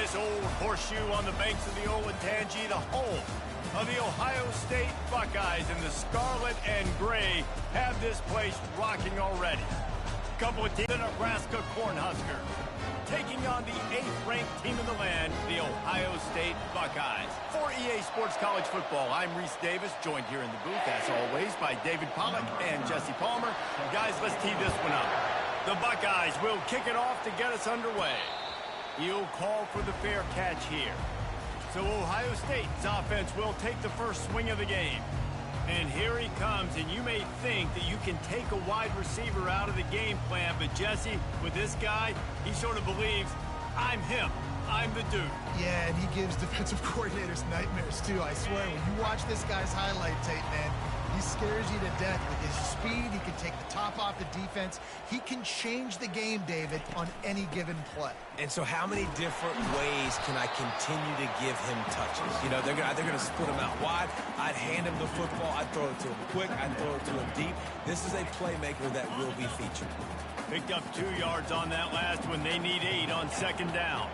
This old horseshoe on the banks of the Olentangy, the home of the Ohio State Buckeyes, and the scarlet and gray have this place rocking already. Couple of teams, the Nebraska Cornhuskers, taking on the 8th-ranked team in the land, the Ohio State Buckeyes. For EA Sports College Football, I'm Reese Davis, joined here in the booth, as always, by David Pollack and Jesse Palmer. Guys, let's tee this one up. The Buckeyes will kick it off to get us underway. He'll call for the fair catch here. So Ohio State's offense will take the first swing of the game. And here he comes, and you may think that you can take a wide receiver out of the game plan, but Jesse, with this guy, he sort of believes, I'm him. I'm the dude. Yeah, and he gives defensive coordinators nightmares, too. I swear, when you watch this guy's highlight tape, man, he scares you to death with his speed. He can take the top off the defense. He can change the game, David, on any given play. And so how many different ways can I continue to give him touches? You know, they're gonna split him out wide. I'd hand him the football. I'd throw it to him quick. I'd throw it to him deep. This is a playmaker that will be featured. Picked up 2 yards on that last one. They need 8 on second down.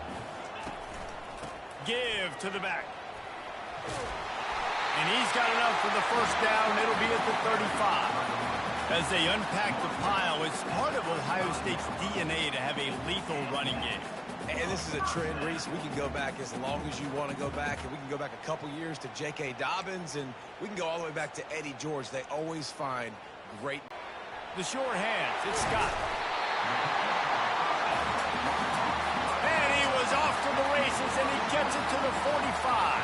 Give to the back. And he's got enough for the first down. It'll be at the 35. As they unpack the pile, it's part of Ohio State's DNA to have a lethal running game. And this is a trend, Reese. We can go back as long as you want to go back, and we can go back a couple years to J.K. Dobbins, and we can go all the way back to Eddie George. They always find great. The short hands, it's Scott. And he was off to the races, and he gets it to the 45.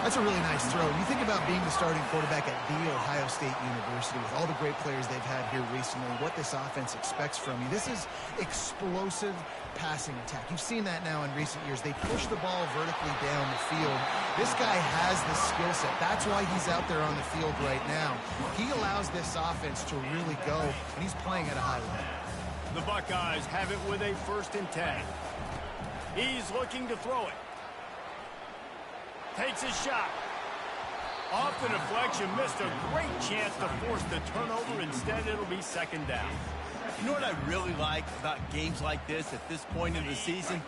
That's a really nice throw. You think about being the starting quarterback at The Ohio State University with all the great players they've had here recently, what this offense expects from you. This is explosive passing attack. You've seen that now in recent years. They push the ball vertically down the field. This guy has the skill set. That's why he's out there on the field right now. He allows this offense to really go, and he's playing at a high level. The Buckeyes have it with a 1st and 10. He's looking to throw it. Takes a shot. Off the deflection, missed a great chance to force the turnover. Instead, it'll be second down. You know what I really like about games like this at this point in the season?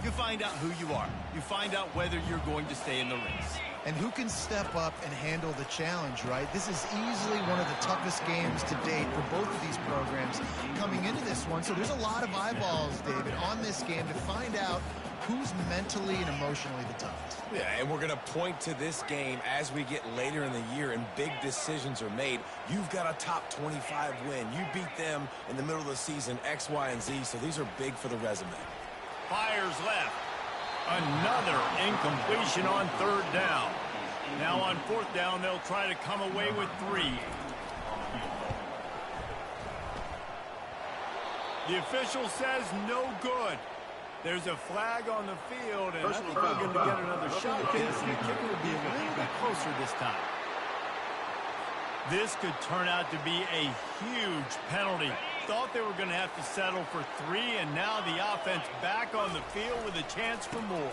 You find out who you are. You find out whether you're going to stay in the race. And who can step up and handle the challenge, right? This is easily one of the toughest games to date for both of these programs coming into this one. So there's a lot of eyeballs, David, on this game to find out who's mentally and emotionally the toughest. Yeah, and we're going to point to this game as we get later in the year and big decisions are made. You've got a top 25 win. You beat them in the middle of the season, X, Y, and Z, so these are big for the resume. Fires left. Another incompletion on 3rd down. Now on 4th down, they'll try to come away with 3. The official says no good. There's a flag on the field, and I think they're going to get another shot at this, and the kicker will be a little bit closer this time. This could turn out to be a huge penalty. Thought they were going to have to settle for 3, and now the offense back on the field with a chance for more.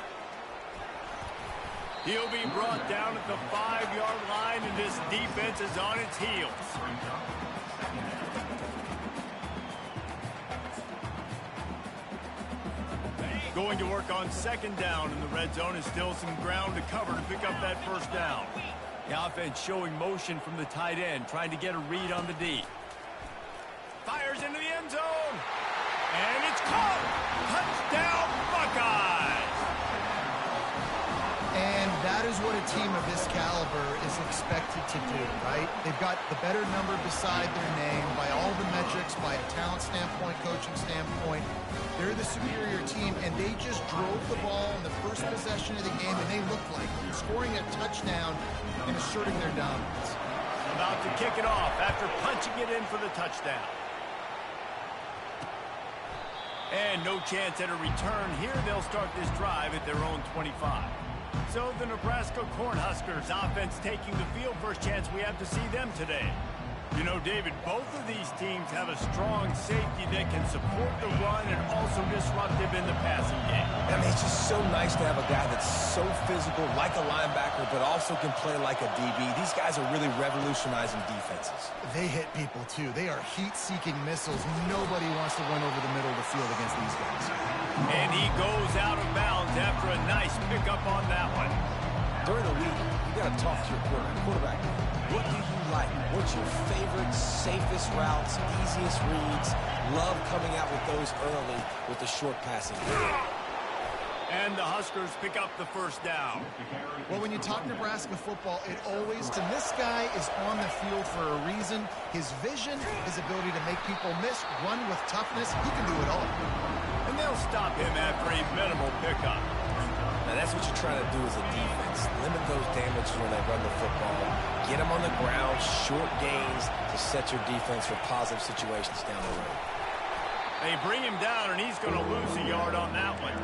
He'll be brought down at the 5-yard line, and this defense is on its heels. Going to work on 2nd down, and the red zone is still some ground to cover to pick up that 1st down. The offense showing motion from the tight end, trying to get a read on the D. Fires into the end zone, and it's caught. Touchdown, Buckeyes! And that is what a team of this caliber is expected to do, right? They've got the better number beside their name by all the metrics, by a talent standpoint, coaching standpoint. They're the superior team, and they just drove the ball in the first possession of the game, and they looked like them, scoring a touchdown and asserting their dominance. About to kick it off after punching it in for the touchdown. And no chance at a return here. They'll start this drive at their own 25. So the Nebraska Cornhuskers offense taking the field. First chance we have to see them today. You know, David, both of these teams have a strong safety that can support the run and also disruptive in the passing game. I mean, it's just so nice to have a guy that's so physical, like a linebacker, but also can play like a DB. These guys are really revolutionizing defenses. They hit people, too. They are heat-seeking missiles. Nobody wants to run over the middle of the field against these guys. And he goes out of bounds after a nice pickup on that one. During the week, you got to talk to your quarterback. What do you like? What's your favorite, safest routes, easiest reads? Love coming out with those early with the short passing game. And the Huskers pick up the first down. Well, when you talk Nebraska football, it always, and this guy is on the field for a reason. His vision, his ability to make people miss, run with toughness, he can do it all. And they'll stop him after a minimal pickup. Now, that's what you're trying to do as a defense. Limit those damages when they run the football. Get them on the ground, short gains to set your defense for positive situations down the road. They bring him down, and he's going to lose a yard on that one.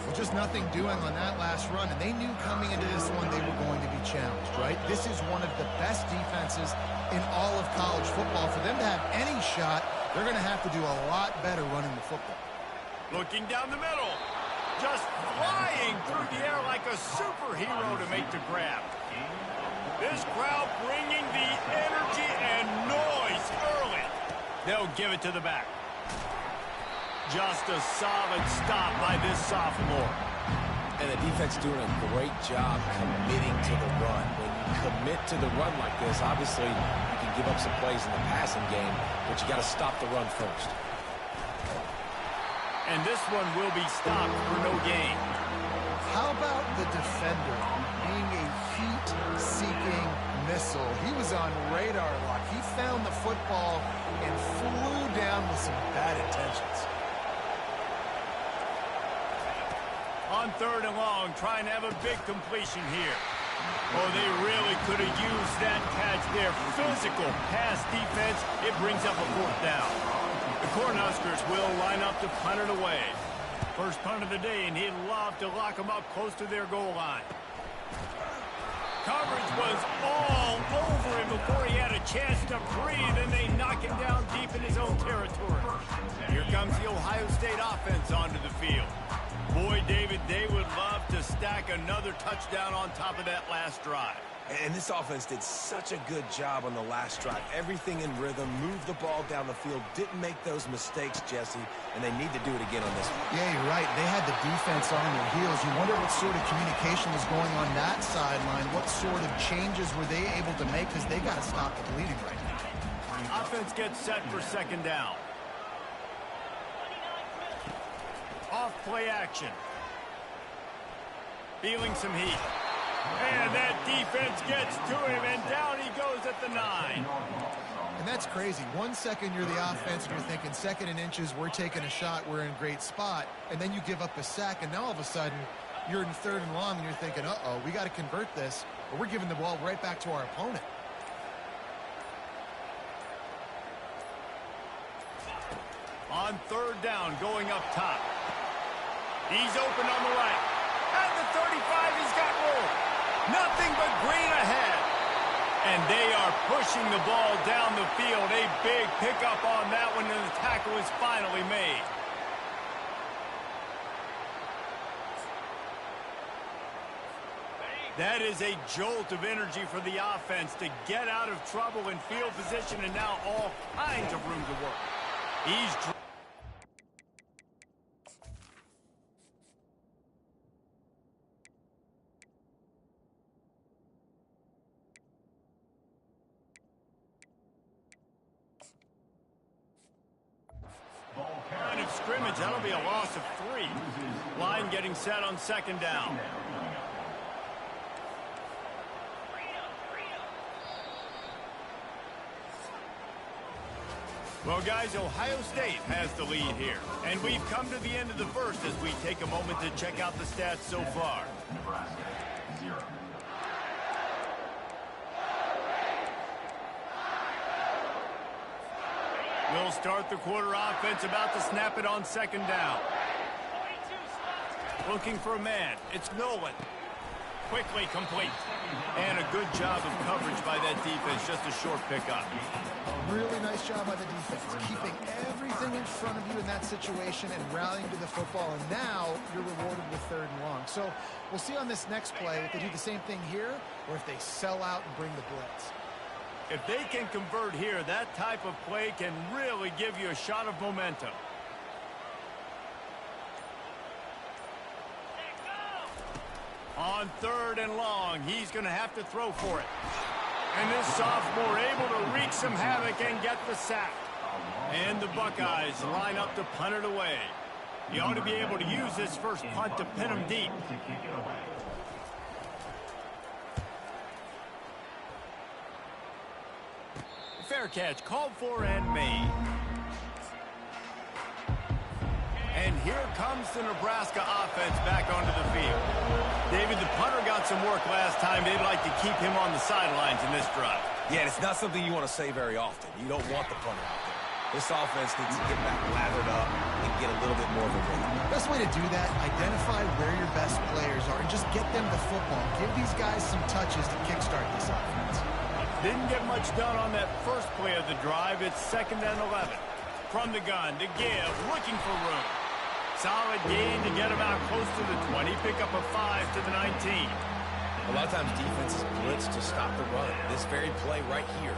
Well, just nothing doing on that last run, and they knew coming into this one they were going to be challenged, right? This is one of the best defenses in all of college football. For them to have any shot, they're going to have to do a lot better running the football. Looking down the middle. Just flying through the air like a superhero to make the grab. This crowd bringing the energy and noise early. They'll give it to the back. Just a solid stop by this sophomore. And the defense doing a great job committing to the run. When you commit to the run like this, obviously you can give up some plays in the passing game, but you got to stop the run first. And this one will be stopped for no gain. How about the defender being a heat-seeking missile? He was on radar lock. He found the football and flew down with some bad intentions. On 3rd and long, trying to have a big completion here. Oh, they really could have used that catch there. Physical pass defense. It brings up a 4th down. The Cornhuskers will line up to punt it away. First punt of the day, and he'd love to lock them up close to their goal line. Coverage was all over him before he had a chance to breathe, and they knock him down deep in his own territory. Here comes the Ohio State offense onto the field. Boy, David, they would love to stack another touchdown on top of that last drive. And this offense did such a good job on the last drive. Everything in rhythm, moved the ball down the field, didn't make those mistakes, Jesse, and they need to do it again on this one. Yeah, you're right. They had the defense on their heels. You wonder what sort of communication was going on that sideline. What sort of changes were they able to make, because they got to stop the bleeding right now. Offense gets set for 2nd down. Off play action. Feeling some heat. And that defense gets to him, and down he goes at the 9. And that's crazy. 1 second you're the offense, and you're thinking 2nd and inches, we're taking a shot, we're in a great spot. And then you give up a sack, and now all of a sudden you're in 3rd and long, and you're thinking, uh-oh, we got to convert this, or we're giving the ball right back to our opponent. On 3rd down, going up top. He's open on the right. At the 35, he's got room. Nothing but green ahead. And they are pushing the ball down the field. A big pickup on that one, and the tackle is finally made. That is a jolt of energy for the offense to get out of trouble in field position, and now all kinds of room to work. He's line of scrimmage. That'll be a loss of 3. Line getting set on 2nd down. Well, guys, Ohio State has the lead here. And we've come to the end of the first as we take a moment to check out the stats so far. Nebraska, 0. We'll start the quarter. Offense about to snap it on 2nd down. Looking for a man. It's Nolan. Quickly complete. And a good job of coverage by that defense. Just a short pickup. Really nice job by the defense, keeping everything in front of you in that situation and rallying to the football. And now you're rewarded with 3rd and long. So we'll see on this next play if they do the same thing here or if they sell out and bring the blitz. If they can convert here, that type of play can really give you a shot of momentum. On 3rd and long, he's going to have to throw for it. And this sophomore able to wreak some havoc and get the sack. And the Buckeyes line up to punt it away. He ought to be able to use this first punt to pin him deep. Fair catch, called for and made. And here comes the Nebraska offense back onto the field. David, the punter got some work last time. They'd like to keep him on the sidelines in this drive. Yeah, it's not something you want to say very often. You don't want the punter out there. This offense needs to get back lathered up and get a little bit more of a rhythm. Best way to do that, identify where your best players are and just get them the football. Give these guys some touches to kickstart this offense. Didn't get much done on that first play of the drive. It's 2nd and 11. From the gun to give, looking for room. Solid gain to get him out close to the 20. Pick up a 5 to the 19. A lot of times defenses blitz to stop the run. This very play right here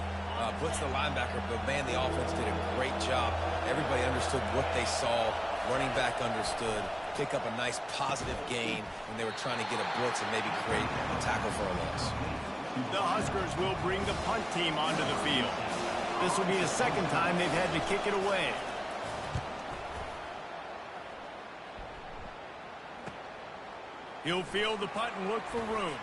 blitz the linebacker, but man, the offense did a great job. Everybody understood what they saw. Running back understood. Pick up a nice positive gain when they were trying to get a blitz and maybe create a tackle for a loss. The Huskers will bring the punt team onto the field. This will be the 2nd time they've had to kick it away. He'll field the punt and look for room.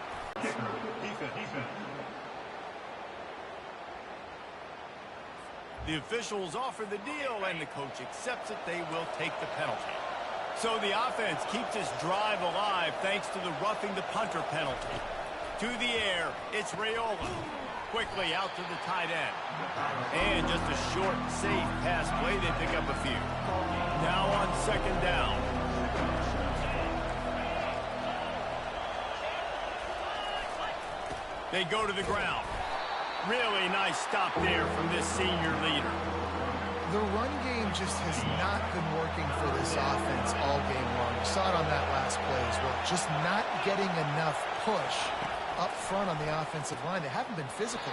The officials offer the deal, and the coach accepts it. They will take the penalty. So the offense keeps this drive alive thanks to the roughing the punter penalty. To the air, it's Raiola. Quickly out to the tight end. And just a short, safe pass play. They pick up a few. Now on 2nd down. They go to the ground. Really nice stop there from this senior leader. The run game just has not been working for this offense all game long. You saw it on that last play as well. Just not getting enough push up front on the offensive line. They haven't been physical.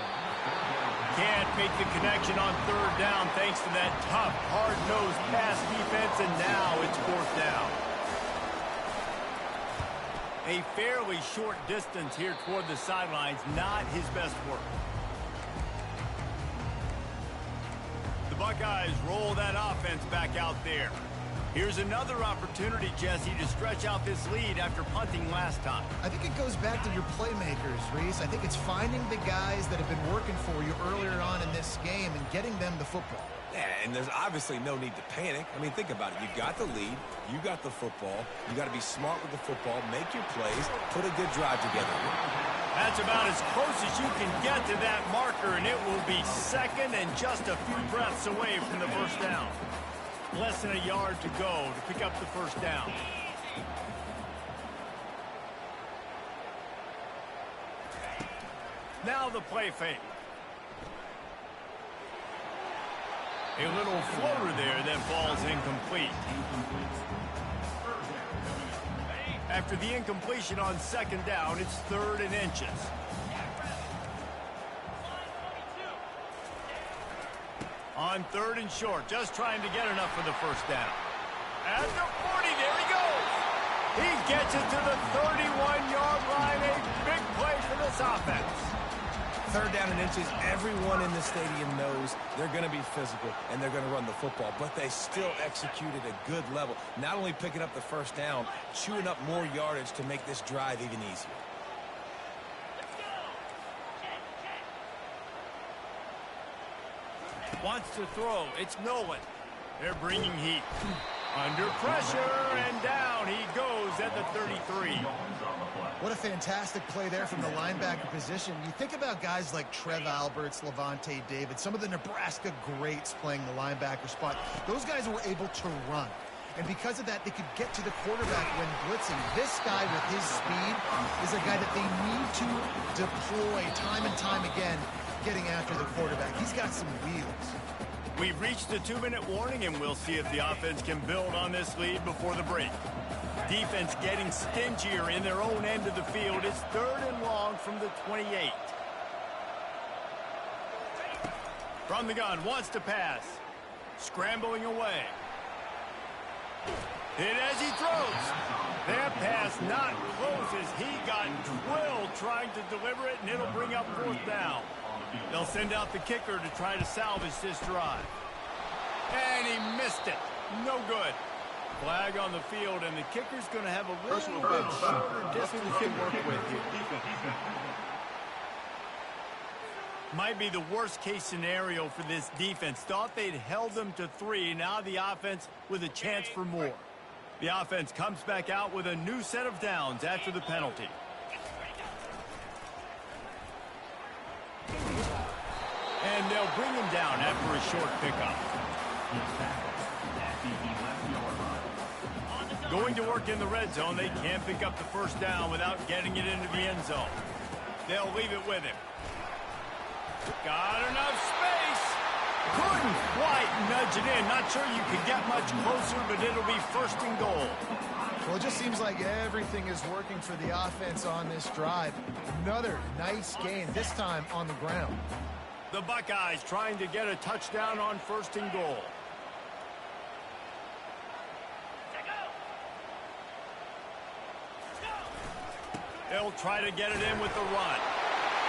Can't make the connection on 3rd down thanks to that tough, hard-nosed pass defense, and now it's 4th down. A fairly short distance here toward the sidelines, not his best work. The Buckeyes roll that offense back out there. Here's another opportunity, Jesse, to stretch out this lead after punting last time. I think it goes back to your playmakers, Reese. I think it's finding the guys that have been working for you earlier on in this game and getting them the football. Yeah, and there's obviously no need to panic. I mean, think about it. You got the lead. You got the football. You got to be smart with the football, make your plays, put a good drive together. That's about as close as you can get to that marker, and it will be 2nd and just a few breaths away from the 1st down. Less than a yard to go to pick up the 1st down. Now the play fake. A little floater there that falls incomplete. After the incompletion on 2nd down, it's 3rd and inches. On 3rd and short, just trying to get enough for the 1st down. At the 40, there he goes. He gets it to the 31-yard line. A big play for this offense. 3rd down and inches, everyone in the stadium knows they're going to be physical and they're going to run the football, but they still executed a good level. Not only picking up the 1st down, chewing up more yardage to make this drive even easier. Wants to throw. It's Nolan. They're bringing heat. Under pressure, and down he goes at the 33. What a fantastic play there from the linebacker position. You think about guys like Trev Alberts, Levante David, some of the Nebraska greats playing the linebacker spot. Those guys were able to run. And because of that, they could get to the quarterback when blitzing. This guy with his speed is a guy that they need to deploy time and time again, getting after the quarterback. He's got some wheels. We've reached the 2-minute warning, and we'll see if the offense can build on this lead before the break. Defense getting stingier in their own end of the field. It's 3rd and long from the 28. From the gun, wants to pass. Scrambling away. Hit as he throws. That pass not close as he got drilled trying to deliver it, and it'll bring up 4th down. They'll send out the kicker to try to salvage this drive. And he missed it. No good. Flag on the field, and the kicker's going to have a little bit shorter distance to work with here. Might be the worst-case scenario for this defense. Thought they'd held them to 3. Now the offense with a chance for more. The offense comes back out with a new set of downs after the penalty. And they'll bring him down after a short pickup. Going to work in the red zone. They can't pick up the 1st down without getting it into the end zone. They'll leave it with him. Got enough space. Couldn't quite nudge it in. Not sure you could get much closer, but it'll be 1st and goal. Well, it just seems like everything is working for the offense on this drive. Another nice gain, this time on the ground. The Buckeyes trying to get a touchdown on 1st and goal. They'll try to get it in with the run.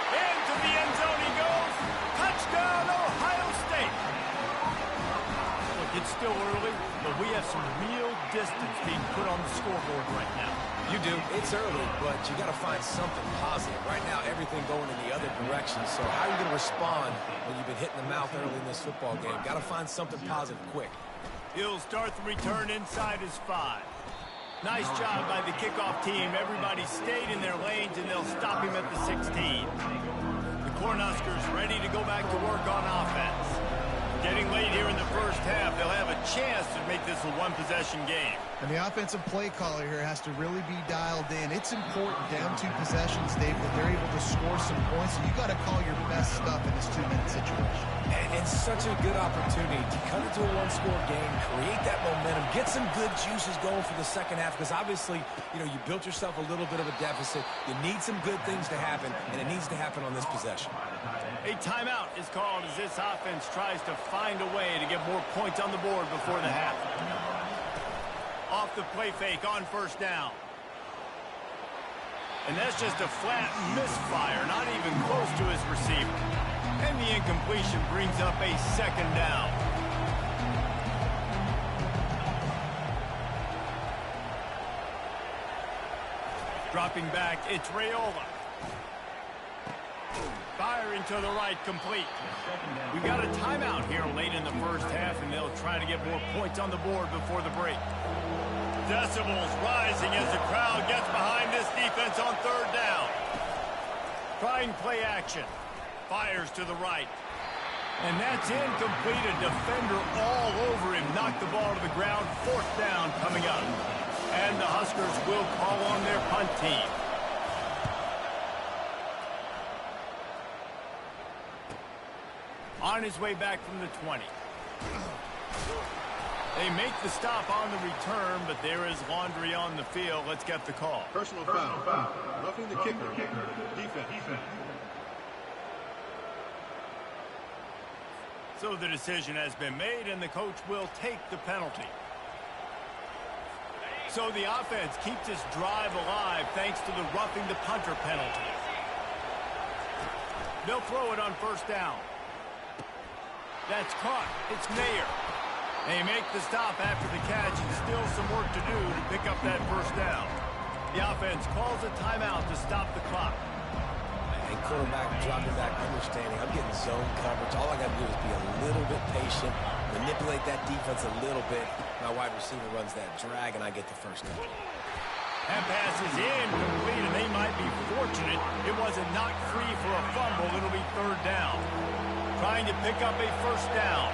Into the end zone he goes. Touchdown, Ohio State. Look, it's still early, but we have some real distance being put on the scoreboard right now. You do. It's early, but you got to find something positive. Right now, everything going in the other direction. So how are you going to respond when you've been hit in the mouth early in this football game? Got to find something positive quick. He'll start the return inside his 5. Nice job by the kickoff team. Everybody stayed in their lanes, and they'll stop him at the 16. The Cornhuskers ready to go back to work on offense. Getting late here in the 1st half, they'll have a chance to make this a 1-possession game. And the offensive play caller here has to really be dialed in. It's important down 2 possessions, Dave, that they're able to score some points. So you got to call your best stuff in this 2-minute situation. And it's such a good opportunity to cut into a 1-score game, create that momentum, get some good juices going for the 2nd half, because obviously, you built yourself a little bit of a deficit. You need some good things to happen, and it needs to happen on this possession. A timeout is called as this offense tries to find a way to get more points on the board before the half. Off the play fake on 1st down. And that's just a flat misfire, not even close to his receiver. And the incompletion brings up a 2nd down. Dropping back, it's Raiola. Firing to the right, complete. We got a timeout here late in the 1st half, and they'll try to get more points on the board before the break. Decibels rising as the crowd gets behind this defense on 3rd down. Trying play action. Fires to the right. And that's incomplete. A defender all over him. Knocked the ball to the ground. 4th down coming up. And the Huskers will call on their punt team. On his way back from the 20. They make the stop on the return, but there is laundry on the field. Let's get the call. Personal foul. Roughing the kicker. Defense. So the decision has been made, and the coach will take the penalty. So the offense keeps this drive alive thanks to the roughing the punter penalty. They'll throw it on 1st down. That's caught. It's Mayer. They make the stop after the catch, and still some work to do to pick up that 1st down. The offense calls a timeout to stop the clock. And quarterback dropping back, understanding I'm getting zone coverage. All I got to do is be a little bit patient, manipulate that defense a little bit. My wide receiver runs that drag, and I get the 1st down. That pass is incomplete, and they might be fortunate it wasn't knocked free for a fumble. It'll be 3rd down. Trying to pick up a 1st down.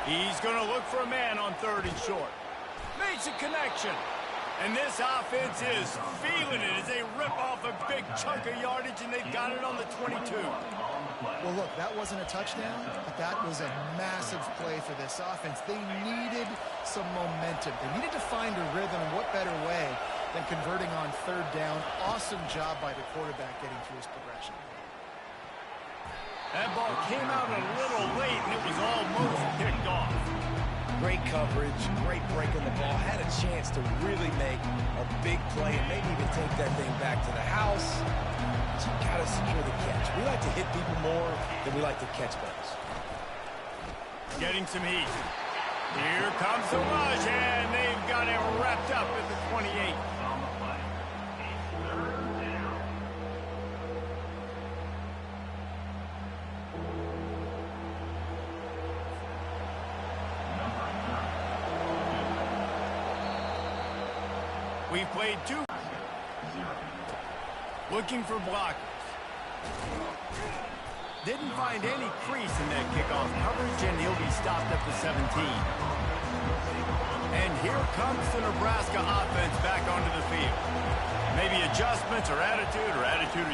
He's going to look for a man on 3rd and short. Makes a connection. And this offense is feeling it as they rip off a big chunk of yardage, and they've got it on the 22. Well, look, that wasn't a touchdown, but that was a massive play for this offense. They needed some momentum. They needed to find a rhythm, and what better way than converting on 3rd down. Awesome job by the quarterback getting through his progression. That ball came out a little late, and it was almost picked off. Great coverage, great break on the ball. Had a chance to really make a big play and maybe even take that thing back to the house. But you got to secure the catch. We like to hit people more than we like to catch balls. Getting some heat. Here comes the rush, and they've got it wrapped up at the 28. We've played 2. Looking for blockers. Didn't find any crease in that kickoff coverage, and he'll be stopped at the 17. And here comes the Nebraska offense back onto the field. Maybe adjustments or attitude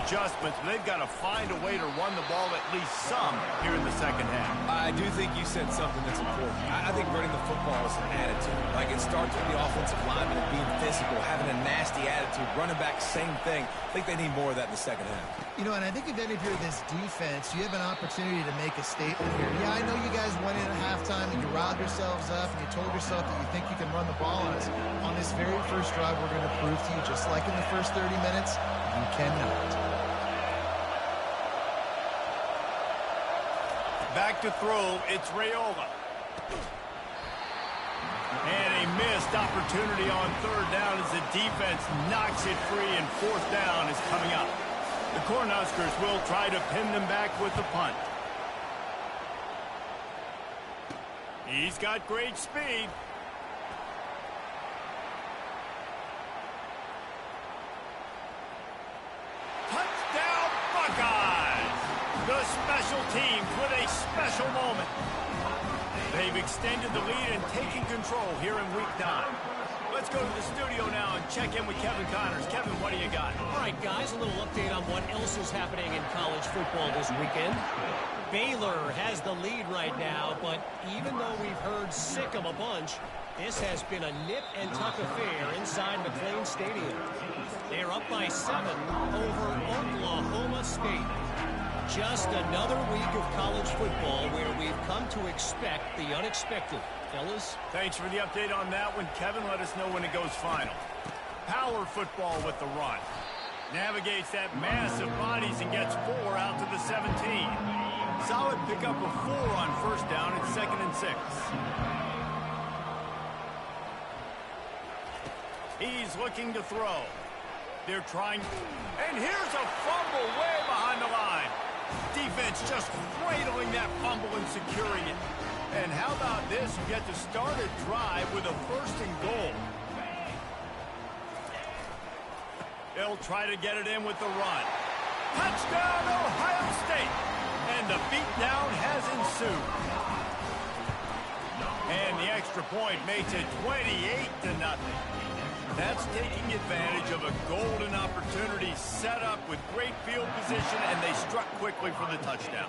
adjustments, but they've got to find a way to run the ball at least some here in the second half. I do think you said something that's important. I think running the football is an attitude. Like, it starts with the offensive lineman and being physical, having a nasty attitude. Running back, same thing. I think they need more of that in the second half. You know, and I think if any of you are this defense, you have an opportunity to make a statement here. Yeah, I know you guys went in at halftime and you riled yourselves up and you told yourself that you think you can run the ball on us. On this very first drive, we're going to prove to you, just like in the first 30 minutes, you cannot. Back to throw, it's Raiola. And a missed opportunity on 3rd down as the defense knocks it free, and 4th down is coming up. The Cornhuskers will try to pin them back with the punt. He's got great speed. Touchdown, Buckeyes! The special teams with a special moment. They've extended the lead and taken control here in Week 9. Let's go to the studio now and check in with Kevin Connors. Kevin, what do you got? All right, guys, a little update on what else is happening in college football this weekend. Baylor has the lead right now, but even though we've heard sick of a bunch, this has been a nip-and-tuck affair inside McLean Stadium. They're up by 7 over Oklahoma State. Just another week of college football where we've come to expect the unexpected. Fellas? Thanks for the update on that one, Kevin. Let us know when it goes final. Power football with the run. Navigates that massive bodies and gets 4 out to the 17. Solid pickup of 4 on 1st down and 2nd and 6. He's looking to throw. They're trying. And here's a fumble way behind the line. Defense just cradling that fumble and securing it. And how about this? You get to start a drive with a 1st and goal. They'll try to get it in with the run. Touchdown, Ohio State! And the beatdown has ensued. And the extra point makes it 28-0. That's taking advantage of a golden opportunity set up with great field position, and they struck quickly for the touchdown.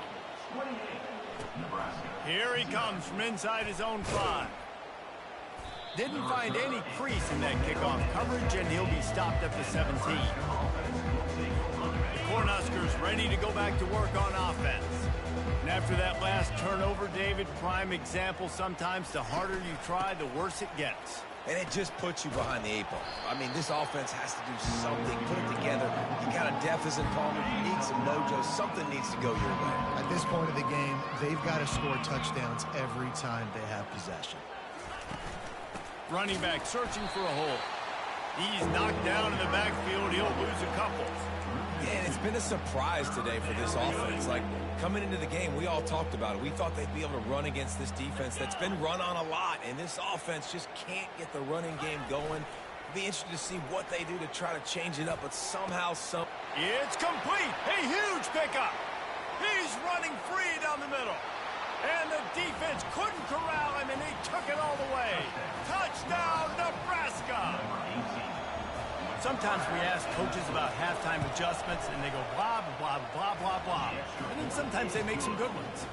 Here he comes from inside his own 5. Didn't find any crease in that kickoff coverage, and he'll be stopped at the 17. The Cornhuskers ready to go back to work on offense. And after that last turnover, David, prime example, sometimes the harder you try, the worse it gets. And it just puts you behind the 8 ball. I mean, this offense has to do something, put it together. You got a deficit, Palmer. You need some mojo. Something needs to go your way. At this point of the game, they've got to score touchdowns every time they have possession. Running back searching for a hole. He's knocked down in the backfield. He'll lose a couple. Yeah, and it's been a surprise today for this offense. Like, coming into the game, we all talked about it. We thought they'd be able to run against this defense that's been run on a lot, and this offense just can't get the running game going. It'll be interesting to see what they do to try to change it up, but somehow, It's complete. A huge pickup. He's running free down the middle. And the defense couldn't corral him, and they took it all the way. Touchdown, Nebraska! Sometimes we ask coaches about halftime adjustments, and they go blah, blah, blah, blah, blah. And then sometimes they make some good ones.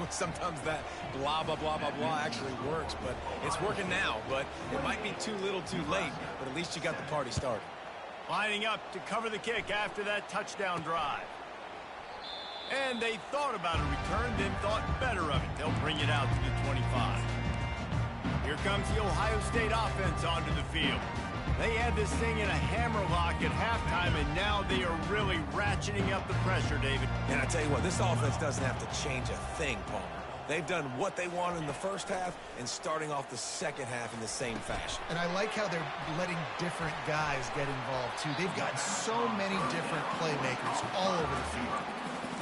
Sometimes that blah, blah, blah, blah, blah actually works, but it's working now. But it might be too little too late, but at least you got the party started. Lining up to cover the kick after that touchdown drive. And they thought about a return, then thought better of it. They'll bring it out to the 25. Here comes the Ohio State offense onto the field. They had this thing in a hammerlock at halftime, and now they are really ratcheting up the pressure, David. And I tell you what, this offense doesn't have to change a thing, Palmer. They've done what they want in the first half and starting off the second half in the same fashion. And I like how they're letting different guys get involved, too. They've got so many different playmakers all over the field.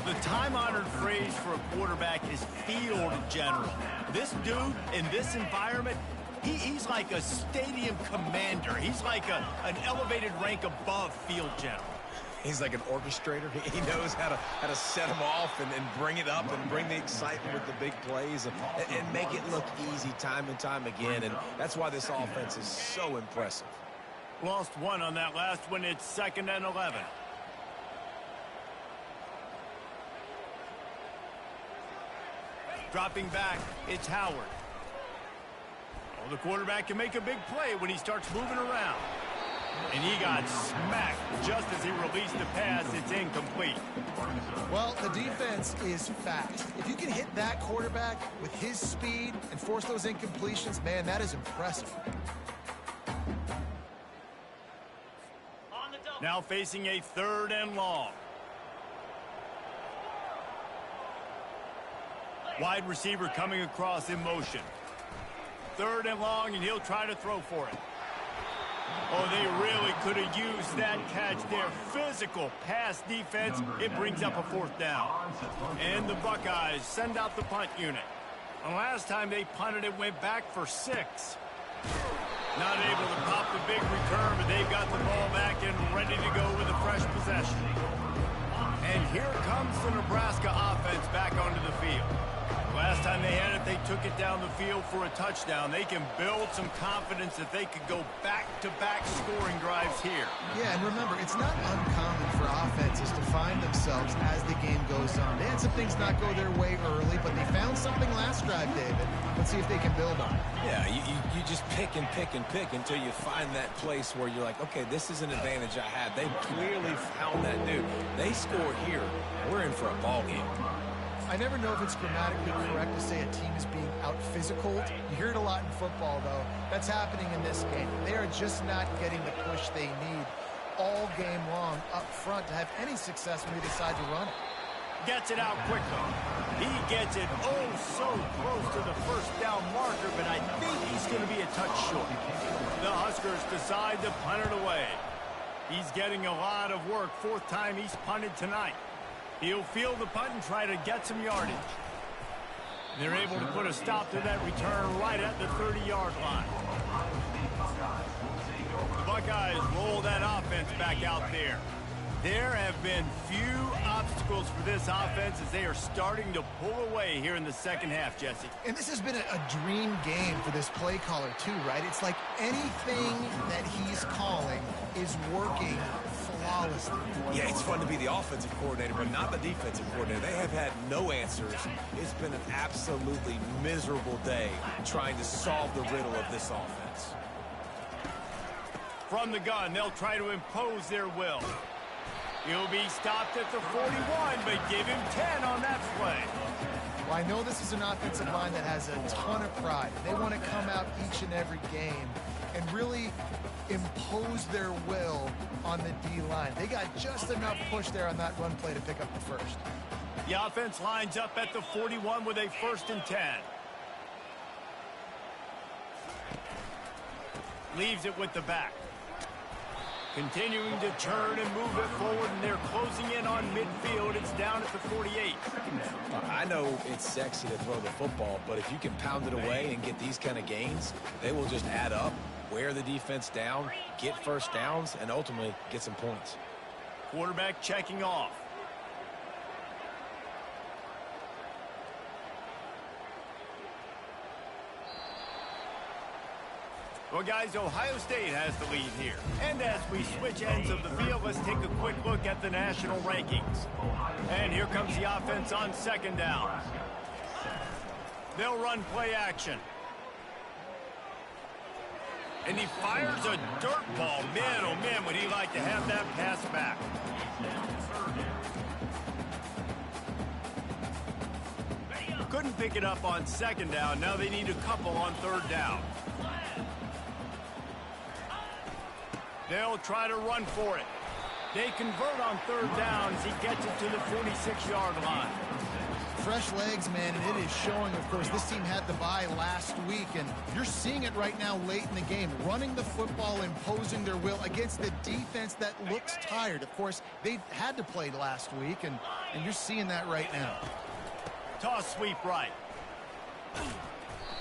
The time-honored phrase for a quarterback is field general. This dude in this environment, he's like a stadium commander. He's like an elevated rank above field general. He's like an orchestrator. He knows how to set them off and bring it up and bring the excitement with the big plays and make it look easy time and time again. And that's why this offense is so impressive. Lost one on that last one. It's 2nd and 11. Dropping back, it's Howard. Oh, the quarterback can make a big play when he starts moving around. And he got smacked just as he released the pass. It's incomplete. Well, the defense is fast. If you can hit that quarterback with his speed and force those incompletions, man, that is impressive. Now facing a 3rd and long. Wide receiver coming across in motion. 3rd and long, and he'll try to throw for it. Oh, they really could have used that catch there. Physical pass defense. It brings up a 4th down. And the Buckeyes send out the punt unit. And last time they punted, it went back for 6. Not able to pop the big return, but they've got the ball back and ready to go with a fresh possession. And here comes the Nebraska offense back onto the field. Last time they had it, they took it down the field for a touchdown. They can build some confidence that they could go back-to-back scoring drives here. Yeah, and remember, it's not uncommon for offenses to find themselves as the game goes on. They had some things not go their way early, but they found something last drive, David. Let's see if they can build on it. Yeah, you just pick and pick and pick until you find that place where you're like, okay, this is an advantage I have. They clearly found that dude. They score here. We're in for a ball game. I never know if it's grammatically correct to say a team is being out-physicaled. You hear it a lot in football, though. That's happening in this game. They are just not getting the push they need all game long up front to have any success when they decide to run it. Gets it out quickly. He gets it oh so close to the 1st down marker, but I think he's going to be a touch short. The Huskers decide to punt it away. He's getting a lot of work. 4th time he's punted tonight. He'll field the punt and try to get some yardage. They're able to put a stop to that return right at the 30-yard line. The Buckeyes roll that offense back out there. There have been few obstacles for this offense as they are starting to pull away here in the 2nd half, Jesse. And this has been a dream game for this play caller, too, right? It's like anything that he's calling is working flawlessly. Yeah, it's fun to be the offensive coordinator, but not the defensive coordinator. They have had no answers. It's been an absolutely miserable day trying to solve the riddle of this offense. From the gun, they'll try to impose their will. He'll be stopped at the 41, but give him 10 on that play. Well, I know this is an offensive line that has a ton of pride. They want to come out each and every game and really impose their will on the D-line. They got just enough push there on that run play to pick up the 1st. The offense lines up at the 41 with a 1st and 10. Leaves it with the back. Continuing to turn and move it forward, and they're closing in on midfield. It's down at the 48. I know it's sexy to throw the football, but if you can pound it away and get these kind of gains, they will just add up, wear the defense down, get 1st downs, and ultimately get some points. Quarterback checking off. Well, guys, Ohio State has the lead here. And as we switch ends of the field, let's take a quick look at the national rankings. And here comes the offense on second down. They'll run play action. And he fires a dirt ball. Man, oh man, would he like to have that pass back. Couldn't pick it up on second down. Now they need a couple on third down. They'll try to run for it. They convert on third down as he gets it to the 46-yard line. Fresh legs, man, and it is showing, of course. This team had the bye last week, and you're seeing it right now late in the game. Running the football, imposing their will against the defense that looks tired. Of course, they had to play last week, and you're seeing that right now. Toss sweep right.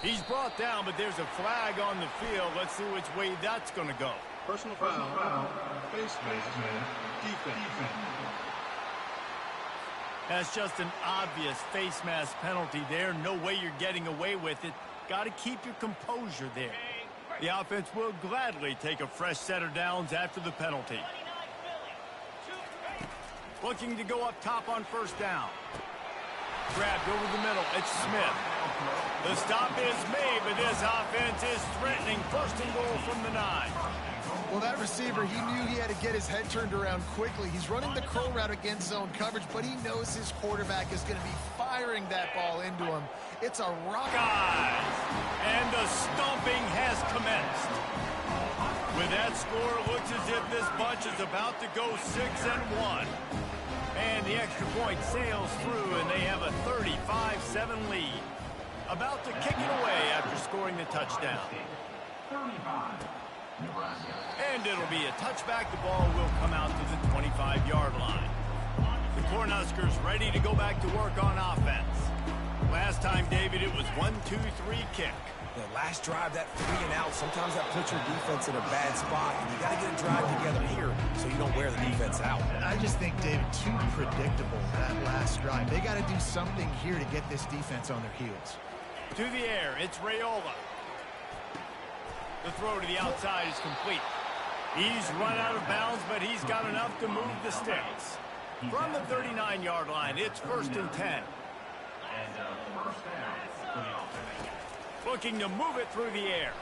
He's brought down, but there's a flag on the field. Let's see which way that's going to go. Personal foul. Face mask. Defense. That's just an obvious face mask penalty there. No way you're getting away with it. Got to keep your composure there. The offense will gladly take a fresh set of downs after the penalty. Looking to go up top on first down. Grabbed over the middle. It's Smith. The stop is made, but this offense is threatening. First and goal from the 9. Well, that receiver, he knew he had to get his head turned around quickly. He's running the curl route against zone coverage, but he knows his quarterback is going to be firing that ball into him. It's a rock. Guys, and the stomping has commenced. With that score, it looks as if this bunch is about to go 6-1. And the extra point sails through, and they have a 35-7 lead. About to kick it away after scoring the touchdown. And it'll be a touchback. The ball will come out to the 25-yard line. The Cornhuskers ready to go back to work on offense. Last time, David, it was 1-2-3 kick. The last drive, that 3 and out, sometimes that puts your defense in a bad spot, and you got to get a drive together here so you don't wear the defense out. I just think, David, too predictable, that last drive. They got to do something here to get this defense on their heels. To the air, it's Raiola. The throw to the outside is complete. He's run out of bounds, but he's got enough to move the sticks. From the 39-yard line, it's 1st and 10. Looking to move it through the air.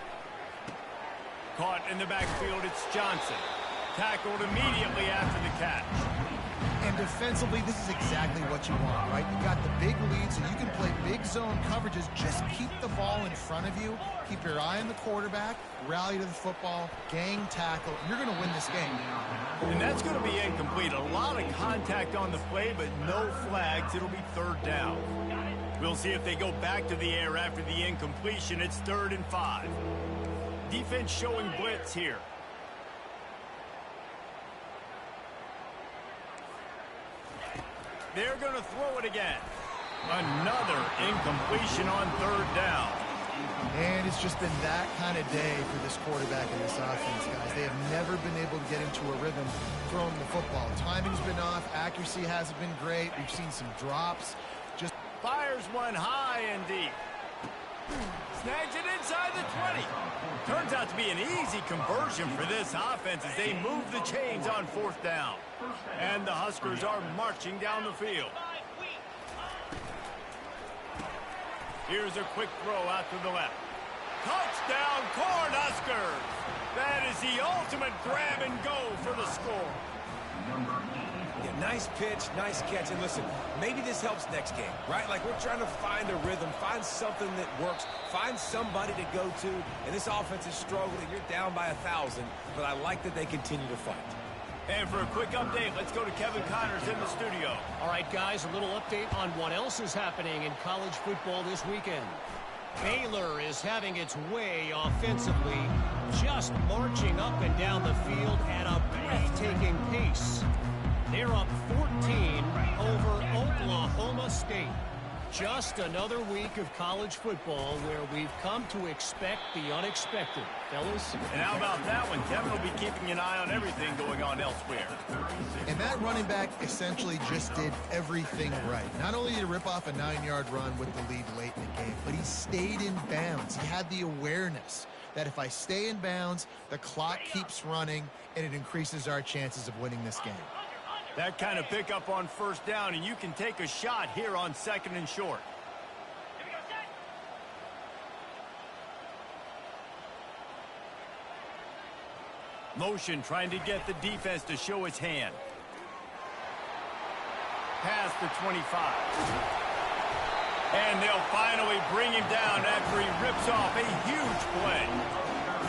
Caught in the backfield, it's Johnson. Tackled immediately after the catch. And defensively, this is exactly what you want, right? You got the big lead, so you can play big zone coverages. Just keep the ball in front of you. Keep your eye on the quarterback. Rally to the football. Gang tackle. You're going to win this game. And that's going to be incomplete. A lot of contact on the play, but no flags. It'll be 3rd down. We'll see if they go back to the air after the incompletion. It's 3rd and 5. Defense showing blitz here. They're going to throw it again. Another incompletion on 3rd down. And it's just been that kind of day for this quarterback and this offense, guys. They have never been able to get into a rhythm throwing the football. Timing's been off. Accuracy hasn't been great. We've seen some drops. Just fires one high and deep. Snags it inside the 20. Turns out to be an easy conversion for this offense as they move the chains on 4th down. And the Huskers are marching down the field. Here's a quick throw out to the left. Touchdown, Cornhuskers! That is the ultimate grab and go for the score. Yeah, nice pitch, nice catch. And listen, maybe this helps next game, right? Like, we're trying to find a rhythm, find something that works, find somebody to go to. And this offense is struggling. You're down by 1,000, but I like that they continue to fight. And for a quick update, let's go to Kevin Connors in the studio. All right, guys, a little update on what else is happening in college football this weekend. Baylor is having its way offensively, just marching up and down the field at a breathtaking pace. They're up 14 over Oklahoma State. Just another week of college football where we've come to expect the unexpected. Fellas? And how about that one? Kevin will be keeping an eye on everything going on elsewhere. And that running back essentially just did everything right. Not only did he rip off a 9-yard run with the lead late in the game, but he stayed in bounds. He had the awareness that if I stay in bounds, the clock keeps running, and it increases our chances of winning this game. That kind of pickup on first down, and you can take a shot here on 2nd and short. Motion trying to get the defense to show its hand. Past the 25. And they'll finally bring him down after he rips off a huge play.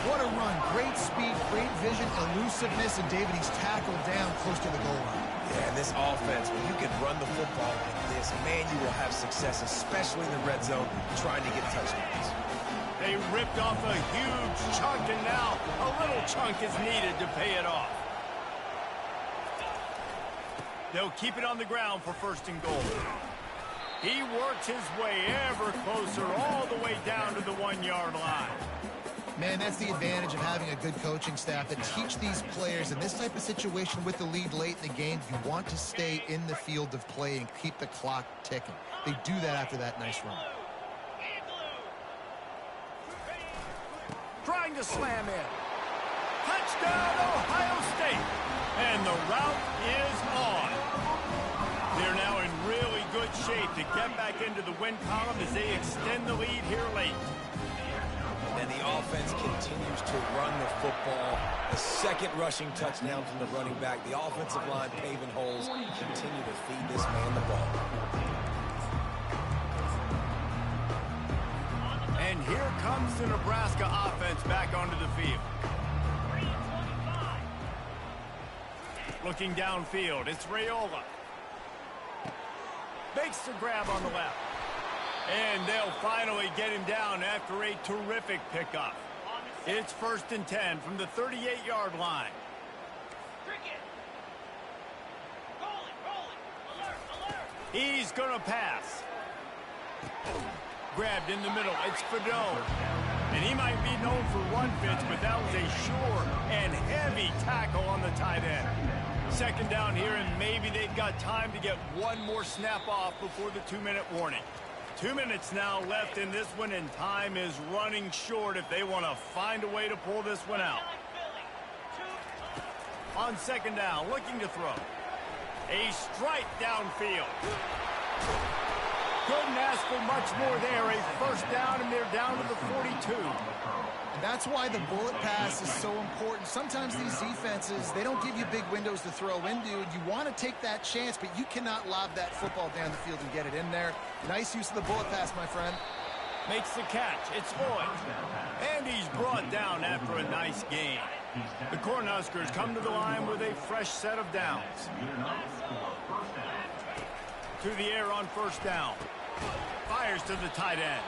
What a run. Great speed, great vision, elusiveness, and David, he's tackled down close to the goal line. Yeah, and this offense, when you can run the football like this, man, you will have success, especially in the red zone, trying to get touchdowns. They ripped off a huge chunk, and now a little chunk is needed to pay it off. They'll keep it on the ground for 1st and goal. He works his way ever closer all the way down to the 1-yard line. Man, that's the advantage of having a good coaching staff that teach these players in this type of situation with the lead late in the game. You want to stay in the field of play and keep the clock ticking. They do that after that nice run. Trying to slam in. Touchdown, Ohio State. And the route is on. They're now in really good shape to get back into the win column as they extend the lead here late. And the offense continues to run the football. The 2nd rushing touchdown from the running back. The offensive line paving holes. Continue to feed this man the ball. And here comes the Nebraska offense back onto the field. Looking downfield, it's Raiola. Makes the grab on the left. And they'll finally get him down after a terrific pickup. It's 1st and 10 from the 38-yard line. He's going to pass. Grabbed in the middle. It's Fedot. And he might be known for run fits, but that was a sure and heavy tackle on the tight end. 2nd down here, and maybe they've got time to get one more snap off before the 2-minute warning. 2 minutes now left in this one, and time is running short if they want to find a way to pull this one out. On 2nd down, looking to throw. A strike downfield. Couldn't ask for much more there. A 1st down, and they're down to the 42. And that's why the bullet pass is so important. Sometimes these defenses, they don't give you big windows to throw into, and you want to take that chance, but you cannot lob that football down the field and get it in there. Nice use of the bullet pass, my friend. Makes the catch. It's Lloyd. And he's brought down after a nice gain. The Cornhuskers come to the line with a fresh set of downs. To the air on 1st down. Fires to the tight end.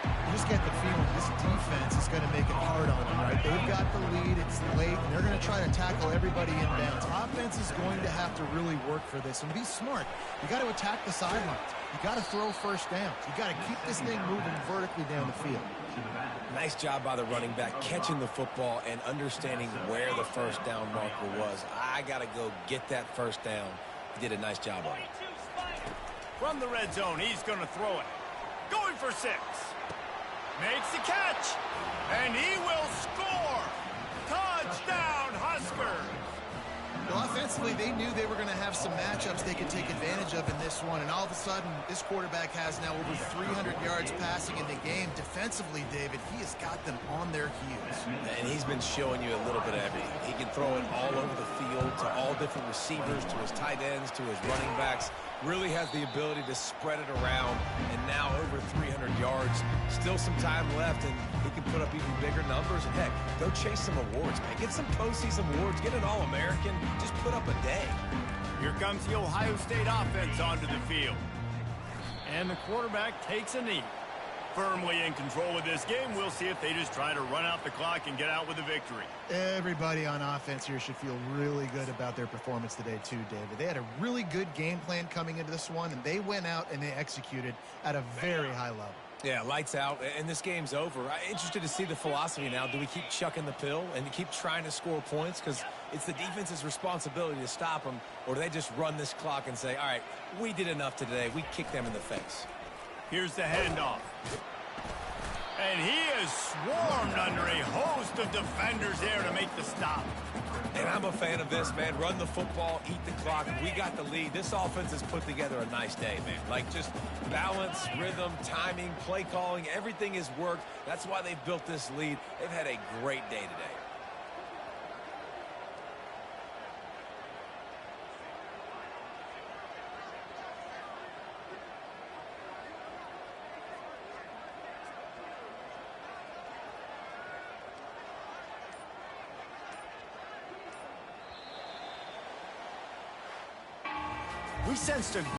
You just get the feeling this defense is going to make it hard on them, right? They've got the lead, it's late, and they're going to try to tackle everybody in bounds. Offense is going to have to really work for this and be smart. You got to attack the sidelines. You got to throw 1st downs. You got to keep this thing moving vertically down the field. Nice job by the running back, catching the football and understanding where the 1st down marker was. I got to go get that 1st down. He did a nice job on it. From the red zone, he's going to throw it. Going for 6. Makes the catch. And he will score. Touchdown, Huskers. Well, offensively, they knew they were going to have some matchups they could take advantage of in this one. And all of a sudden, this quarterback has now over 300 yards passing in the game. Defensively, David, he has got them on their heels. And he's been showing you a little bit of everything. He can throw it all over the field to all different receivers, to his tight ends, to his running backs. Really has the ability to spread it around, and now over 300 yards. Still some time left, and he can put up even bigger numbers. And heck, go chase some awards, man. Get some postseason awards. Get an All-American. Just put up a day. Here comes the Ohio State offense onto the field. And the quarterback takes a knee. Firmly in control of this game. We'll see if they just try to run out the clock and get out with a victory. Everybody on offense here should feel really good about their performance today too, David. They had a really good game plan coming into this one, and they went out and they executed at a very high level. Yeah, lights out, and this game's over. I'm interested to see the philosophy now. Do we keep chucking the pill and keep trying to score points because it's the defense's responsibility to stop them, or do they just run this clock and say, all right, we did enough today. We kicked them in the face. Here's the handoff. And he is swarmed under a host of defenders there to make the stop. And I'm a fan of this, man. Run the football, eat the clock. We got the lead. This offense has put together a nice day, man. Like, just balance, rhythm, timing, play calling, everything has worked. That's why they've built this lead. They've had a great day today. We sensed a